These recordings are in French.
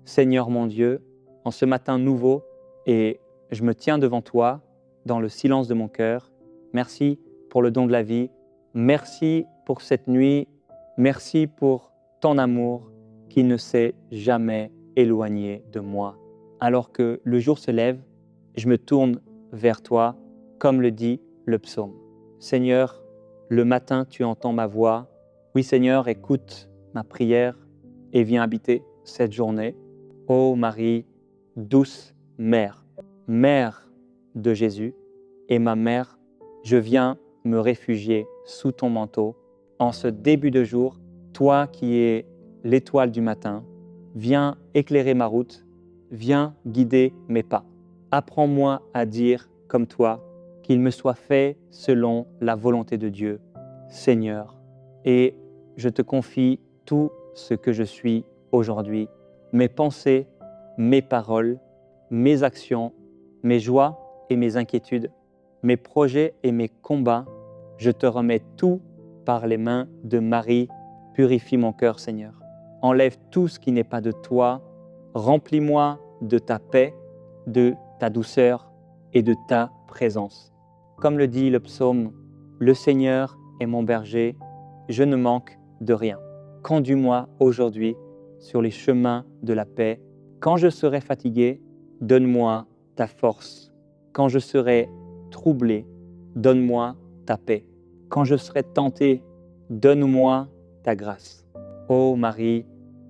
Seigneur mon Dieu, en ce matin nouveau, et je me tiens devant toi dans le silence de mon cœur. Merci pour le don de la vie. Merci pour cette nuit. Merci pour ton amour qui ne s'est jamais éloigné de moi. Alors que le jour se lève, je me tourne vers toi, comme le dit le psaume. Seigneur, le matin, tu entends ma voix. Oui, Seigneur, écoute ma prière et viens habiter cette journée. Ô Marie, douce mère, mère de Jésus et ma mère, je viens me réfugier sous ton manteau. En ce début de jour, toi qui es l'étoile du matin, viens éclairer ma route, viens guider mes pas. Apprends-moi à dire comme toi, qu'il me soit fait selon la volonté de Dieu, Seigneur. Et je te confie tout ce que je suis aujourd'hui, mes pensées, mes paroles, mes actions, mes joies et mes inquiétudes, mes projets et mes combats. Je te remets tout par les mains de Marie. Purifie mon cœur, Seigneur. Enlève tout ce qui n'est pas de toi. Remplis-moi de ta paix, de ta douceur et de ta présence. Comme le dit le psaume, le Seigneur est mon berger, je ne manque de rien. Conduis-moi aujourd'hui sur les chemins de la paix. Quand je serai fatigué, donne-moi ta force. Quand je serai troublé, donne-moi ta paix. Quand je serai tenté, donne-moi ta grâce. Ô Marie,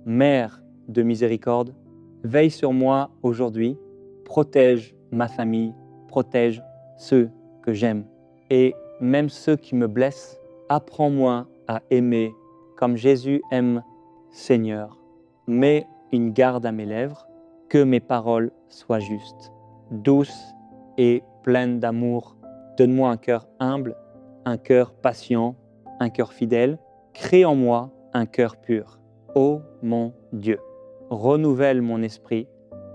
Mère de miséricorde, veille sur moi aujourd'hui, protège ma famille, protège ceux que j'aime. Et même ceux qui me blessent, apprends-moi à aimer comme Jésus aime, Seigneur. Mets une garde à mes lèvres, que mes paroles soient justes, douces et pleines d'amour. Donne-moi un cœur humble, un cœur patient, un cœur fidèle. Crée en moi un cœur pur. Ô mon Dieu, renouvelle mon esprit.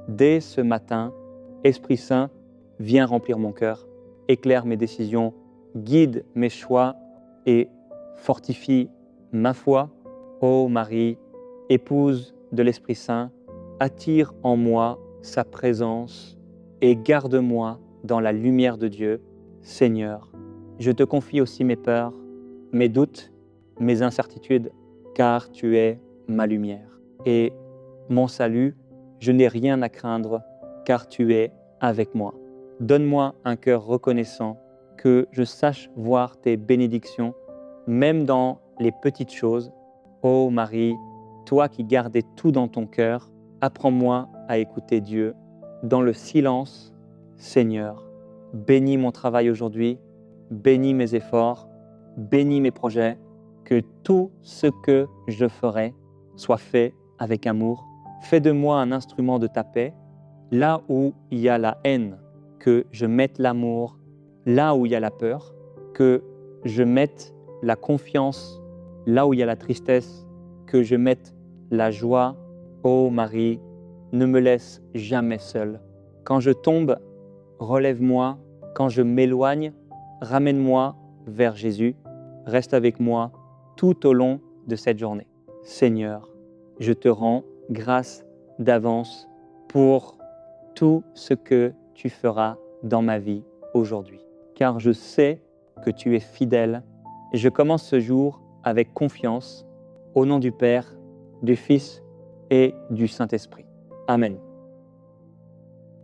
Dès ce matin, Esprit Saint, viens remplir mon cœur, éclaire mes décisions, guide mes choix et fortifie ma foi. Ô Marie, épouse de l'Esprit Saint, attire en moi sa présence et garde-moi dans la lumière de Dieu. Seigneur, je te confie aussi mes peurs, mes doutes, mes incertitudes, car tu es ma lumière. Et mon salut, je n'ai rien à craindre, car tu es avec moi. Donne-moi un cœur reconnaissant, que je sache voir tes bénédictions, même dans les petites choses. Ô Marie, toi qui gardais tout dans ton cœur, apprends-moi à écouter Dieu dans le silence. Seigneur, bénis mon travail aujourd'hui, bénis mes efforts, bénis mes projets, que tout ce que je ferai soit fait avec amour. Fais de moi un instrument de ta paix. Là où il y a la haine, que je mette l'amour. Là où il y a la peur, que je mette la confiance. Là où il y a la tristesse, que je mette la joie. Ô Marie, ne me laisse jamais seule. Quand je tombe, relève-moi. Quand je m'éloigne, ramène-moi vers Jésus. Reste avec moi tout au long de cette journée. Seigneur, je te rends grâce d'avance pour tout ce que tu feras dans ma vie aujourd'hui. Car je sais que tu es fidèle et je commence ce jour avec confiance au nom du Père, du Fils et du Saint-Esprit. Amen.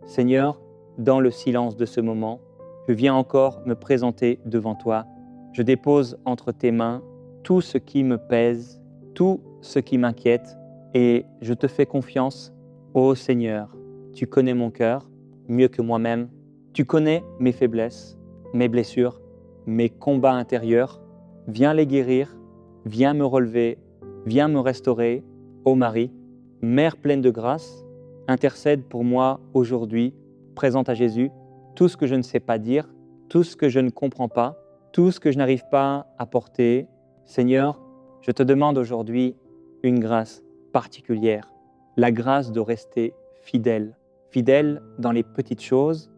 Seigneur, dans le silence de ce moment, je viens encore me présenter devant toi. Je dépose entre tes mains tout ce qui me pèse, tout ce qui m'inquiète et je te fais confiance. Ô Seigneur, tu connais mon cœur mieux que moi-même. Tu connais mes faiblesses, mes blessures, mes combats intérieurs. Viens les guérir, viens me relever, viens me restaurer. Ô Marie, Mère pleine de grâce, intercède pour moi aujourd'hui. Présente à Jésus tout ce que je ne sais pas dire, tout ce que je ne comprends pas, tout ce que je n'arrive pas à porter. Seigneur, je te demande aujourd'hui une grâce particulière, la grâce de rester fidèle, fidèle dans les petites choses,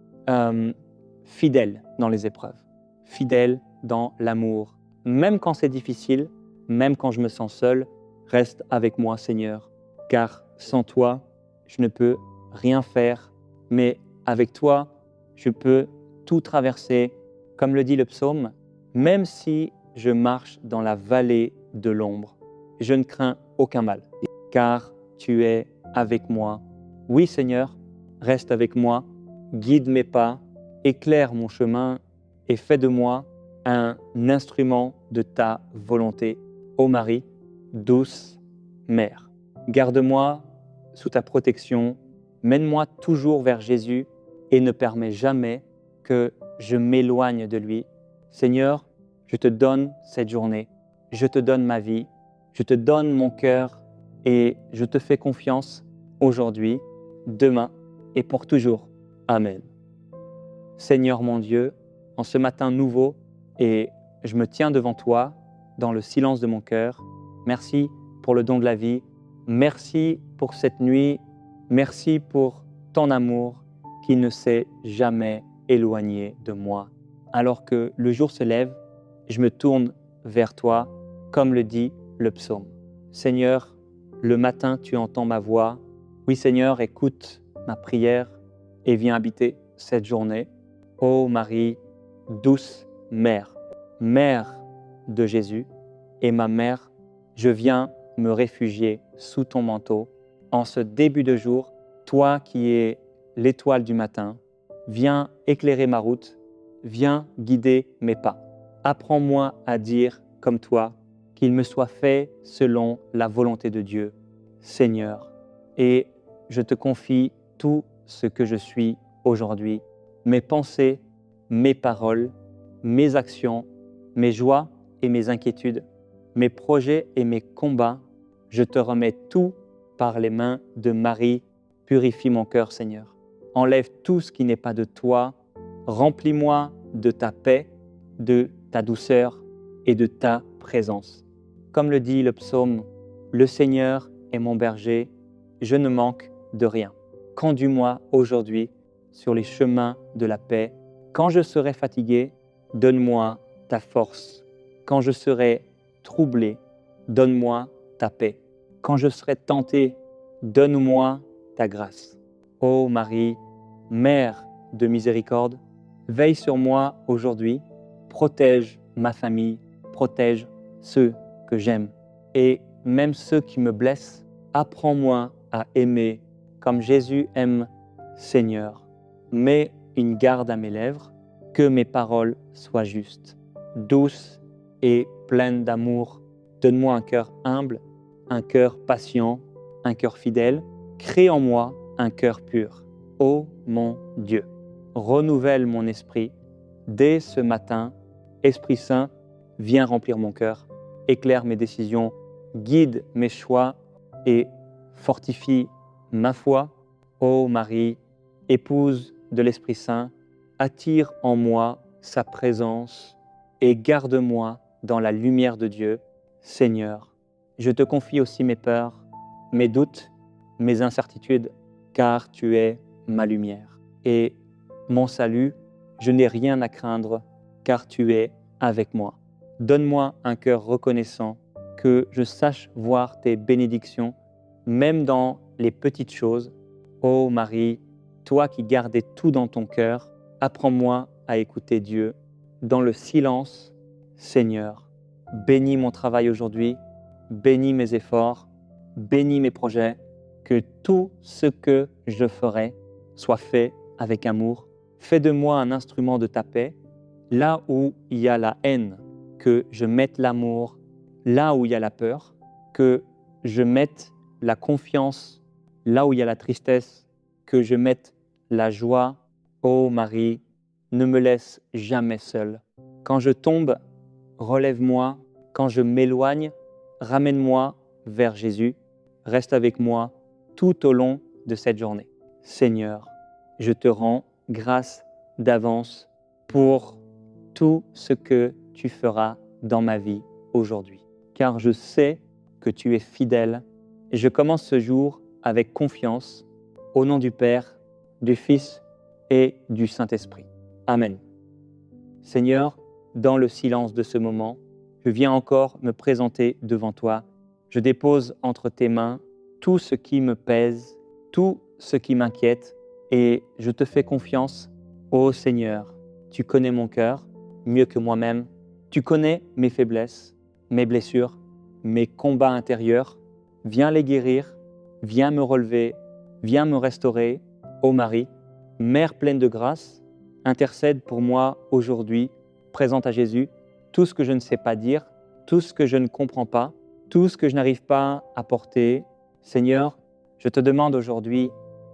fidèle dans les épreuves, fidèle dans l'amour. Même quand c'est difficile, même quand je me sens seul, reste avec moi, Seigneur, car sans toi, je ne peux rien faire, mais avec toi, je peux tout traverser. Comme le dit le psaume, même si je marche dans la vallée de l'ombre, je ne crains aucun mal, car tu es avec moi. Oui, Seigneur, reste avec moi, guide mes pas, éclaire mon chemin et fais de moi un instrument de ta volonté. Ô Marie, douce Mère, garde-moi sous ta protection, mène-moi toujours vers Jésus et ne permets jamais que je m'éloigne de lui. Seigneur, je te donne cette journée, je te donne ma vie, je te donne mon cœur et je te fais confiance aujourd'hui, demain et pour toujours. Amen. Seigneur mon Dieu, en ce matin nouveau, et je me tiens devant toi dans le silence de mon cœur. Merci pour le don de la vie. Merci pour cette nuit. Merci pour ton amour qui ne s'est jamais éloigné de moi. Alors que le jour se lève, je me tourne vers toi, comme le dit le psaume. Seigneur, le matin, tu entends ma voix. Oui, Seigneur, écoute ma prière et viens habiter cette journée. Ô Marie, douce Mère, Mère de Jésus et ma Mère, je viens me réfugier sous ton manteau. En ce début de jour, toi qui es l'étoile du matin, viens éclairer ma route, viens guider mes pas. Apprends-moi à dire comme toi, qu'il me soit fait selon la volonté de Dieu, Seigneur. Et je te confie tout ce que je suis aujourd'hui, mes pensées, mes paroles, mes actions, mes joies et mes inquiétudes, mes projets et mes combats. Je te remets tout par les mains de Marie. Purifie mon cœur, Seigneur. Enlève tout ce qui n'est pas de toi. Remplis-moi de ta paix, de ta douceur et de ta présence. Comme le dit le psaume, le Seigneur est mon berger, je ne manque de rien. Conduis-moi aujourd'hui sur les chemins de la paix. Quand je serai fatigué, donne-moi ta force. Quand je serai troublé, donne-moi ta paix. Quand je serai tenté, donne-moi ta grâce. Ô Marie, Mère de miséricorde, veille sur moi aujourd'hui, protège ma famille, protège ceux que j'aime. Et même ceux qui me blessent, apprends-moi à aimer comme Jésus aime, Seigneur. Mets une garde à mes lèvres, que mes paroles soient justes, douces et pleines d'amour. Donne-moi un cœur humble, un cœur patient, un cœur fidèle. Crée en moi un cœur pur. Ô mon Dieu, renouvelle mon esprit. Dès ce matin, Esprit Saint, viens remplir mon cœur, éclaire mes décisions, guide mes choix et fortifie ma foi. Ô Marie, épouse de l'Esprit Saint, attire en moi sa présence et garde-moi dans la lumière de Dieu. Seigneur, je te confie aussi mes peurs, mes doutes, mes incertitudes, car tu es ma lumière. Et mon salut, je n'ai rien à craindre, car tu es avec moi. Donne-moi un cœur reconnaissant, que je sache voir tes bénédictions, même dans les petites choses. Ô Marie, toi qui gardais tout dans ton cœur, apprends-moi à écouter Dieu dans le silence. Seigneur, bénis mon travail aujourd'hui, bénis mes efforts, bénis mes projets, que tout ce que je ferai soit fait avec amour. Fais de moi un instrument de ta paix. Là où il y a la haine, que je mette l'amour. Là où il y a la peur, que je mette la confiance. Là où il y a la tristesse, que je mette la joie. Ô Marie, ne me laisse jamais seule. Quand je tombe, relève-moi. Quand je m'éloigne, ramène-moi vers Jésus. Reste avec moi tout au long de cette journée. Seigneur, je te rends grâce d'avance pour tout ce que tu feras dans ma vie aujourd'hui. Car je sais que tu es fidèle et je commence ce jour avec confiance au nom du Père, du Fils et du Saint-Esprit. Amen. Seigneur, dans le silence de ce moment, je viens encore me présenter devant toi. Je dépose entre tes mains tout ce qui me pèse tout ce qui m'inquiète et je te fais confiance. Ô Seigneur, tu connais mon cœur mieux que moi-même. Tu connais mes faiblesses, mes blessures, mes combats intérieurs. Viens les guérir, viens me relever, viens me restaurer. Ô Marie, Mère pleine de grâce, intercède pour moi aujourd'hui. Présente à Jésus tout ce que je ne sais pas dire, tout ce que je ne comprends pas, tout ce que je n'arrive pas à porter. Seigneur, je te demande aujourd'hui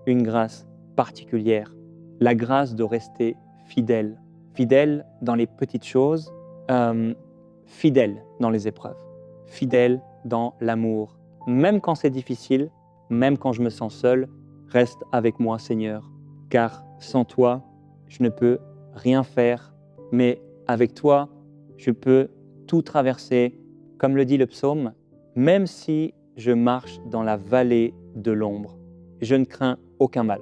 une grâce particulière, la grâce de rester fidèle, fidèle dans les petites choses, fidèle dans les épreuves, fidèle dans l'amour. Même quand c'est difficile, même quand je me sens seul, reste avec moi, Seigneur, car sans toi, je ne peux rien faire, mais avec toi, je peux tout traverser. Comme le dit le psaume, même si je marche dans la vallée de l'ombre, je ne crains aucun mal,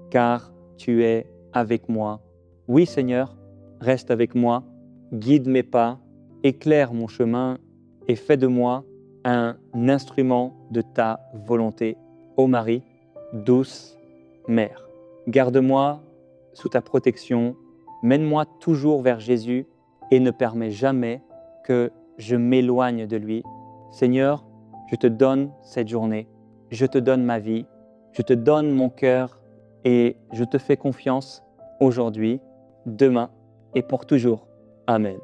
car tu es avec moi. Oui, Seigneur, reste avec moi, guide mes pas, éclaire mon chemin et fais de moi un instrument de ta volonté. Ô Marie, douce Mère, garde-moi sous ta protection, mène-moi toujours vers Jésus et ne permets jamais que je m'éloigne de lui. Seigneur, je te donne cette journée, je te donne ma vie, je te donne mon cœur et je te fais confiance aujourd'hui, demain et pour toujours. Amen.